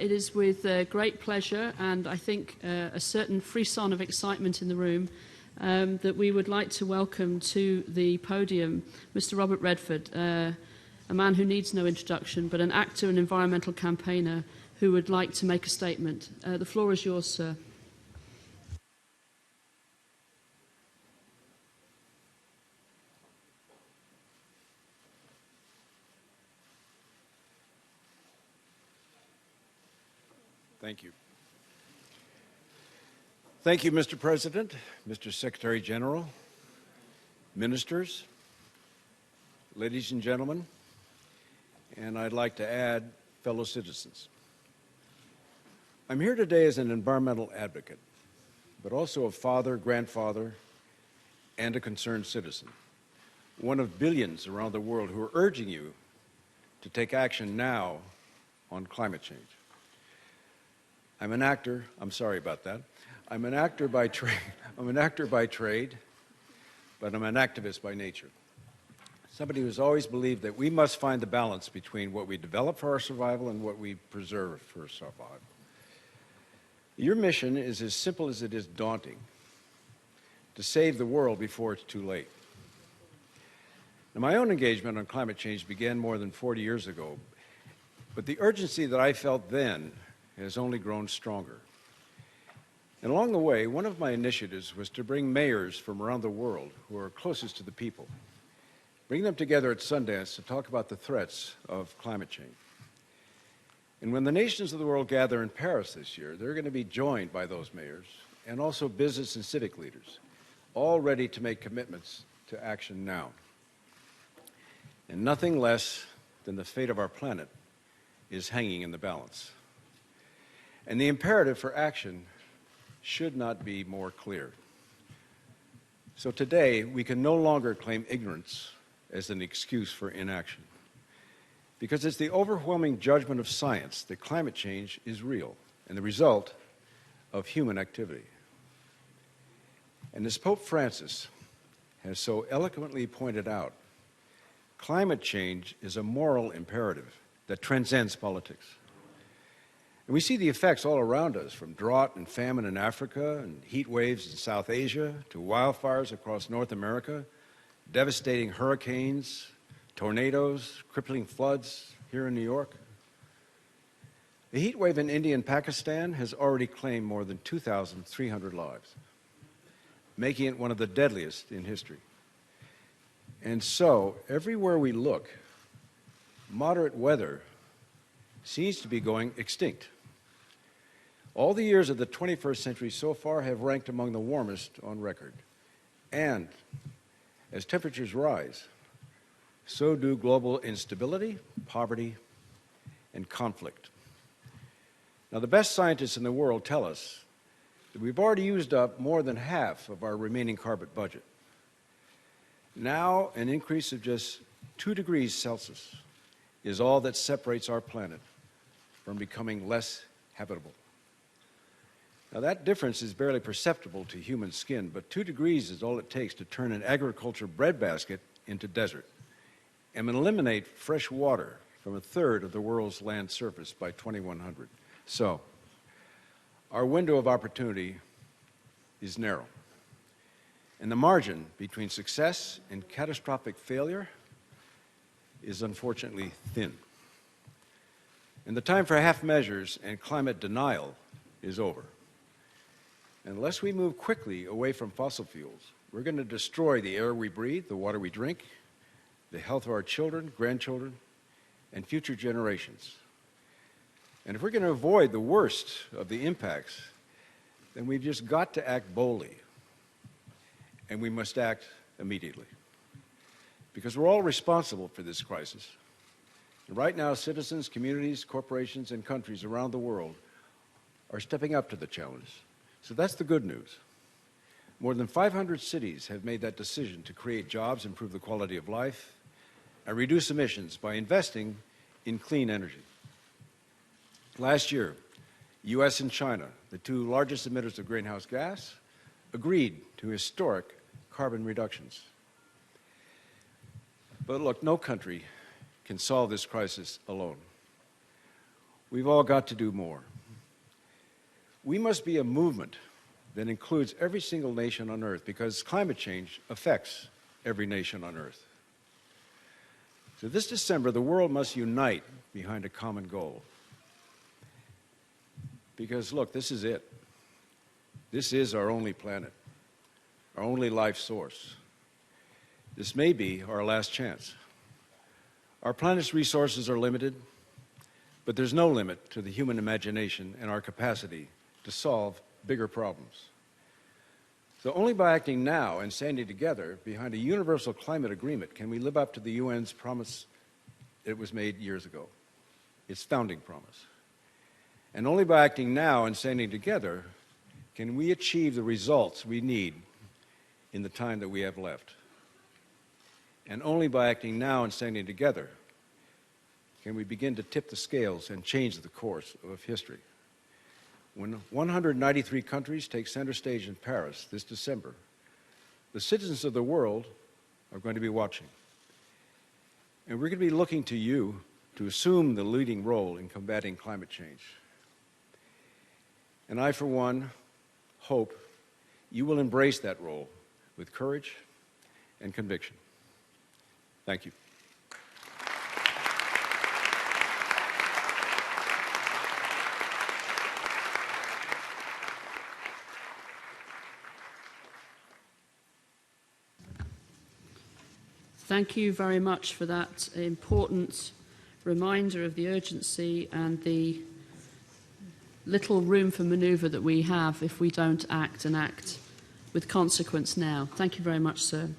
It is with great pleasure and I think a certain frisson of excitement in the room that we would like to welcome to the podium Mr. Robert Redford, a man who needs no introduction, but an actor and environmental campaigner who would like to make a statement. The floor is yours, sir. Thank you. Thank you, Mr. President, Mr. Secretary General, ministers, ladies and gentlemen, and I'd like to add fellow citizens. I'm here today as an environmental advocate, but also a father, grandfather, and a concerned citizen, one of billions around the world who are urging you to take action now on climate change. I'm an actor. I'm sorry about that. I'm an actor by trade. I'm an actor by trade, but I'm an activist by nature. Somebody who's always believed that we must find the balance between what we develop for our survival and what we preserve for survival. Your mission is as simple as it is daunting: to save the world before it's too late. Now, my own engagement on climate change began more than 40 years ago, but the urgency that I felt then has only grown stronger. And along the way, one of my initiatives was to bring mayors from around the world who are closest to the people, bring them together at Sundance to talk about the threats of climate change. And when the nations of the world gather in Paris this year, they're going to be joined by those mayors and also business and civic leaders, all ready to make commitments to action now. And nothing less than the fate of our planet is hanging in the balance. And the imperative for action should not be more clear. So today, we can no longer claim ignorance as an excuse for inaction, because it's the overwhelming judgment of science that climate change is real and the result of human activity. And as Pope Francis has so eloquently pointed out, climate change is a moral imperative that transcends politics. And we see the effects all around us, from drought and famine in Africa and heat waves in South Asia to wildfires across North America, devastating hurricanes, tornadoes, crippling floods here in New York. The heat wave in India and Pakistan has already claimed more than 2,300 lives, making it one of the deadliest in history. And so, everywhere we look, moderate weather seems to be going extinct. All the years of the 21st century so far have ranked among the warmest on record. And as temperatures rise, so do global instability, poverty, and conflict. Now, the best scientists in the world tell us that we've already used up more than half of our remaining carbon budget. Now, an increase of just 2 degrees Celsius is all that separates our planet from becoming less habitable. Now, that difference is barely perceptible to human skin, but 2 degrees is all it takes to turn an agriculture breadbasket into desert and eliminate fresh water from a third of the world's land surface by 2100. So, our window of opportunity is narrow, and the margin between success and catastrophic failure is unfortunately thin. And the time for half measures and climate denial is over. Unless we move quickly away from fossil fuels, we're going to destroy the air we breathe, the water we drink, the health of our children, grandchildren, and future generations. And if we're going to avoid the worst of the impacts, then we've just got to act boldly. And we must act immediately. Because we're all responsible for this crisis. And right now, citizens, communities, corporations, and countries around the world are stepping up to the challenge. So that's the good news. More than 500 cities have made that decision to create jobs, improve the quality of life, and reduce emissions by investing in clean energy. Last year, U.S. and China, the 2 largest emitters of greenhouse gas, agreed to historic carbon reductions. But look, no country can solve this crisis alone. We've all got to do more. We must be a movement that includes every single nation on Earth, because climate change affects every nation on Earth. So this December, the world must unite behind a common goal. Because look, this is it. This is our only planet, our only life source. This may be our last chance. Our planet's resources are limited, but there's no limit to the human imagination and our capacity to solve bigger problems. So only by acting now and standing together behind a universal climate agreement can we live up to the UN's promise that was made years ago, its founding promise. And only by acting now and standing together can we achieve the results we need in the time that we have left. And only by acting now and standing together can we begin to tip the scales and change the course of history. When 193 countries take center stage in Paris this December, the citizens of the world are going to be watching. And we're going to be looking to you to assume the leading role in combating climate change. And I, for one, hope you will embrace that role with courage and conviction. Thank you. Thank you very much for that important reminder of the urgency and the little room for manoeuvre that we have if we don't act and act with consequence now. Thank you very much, sir.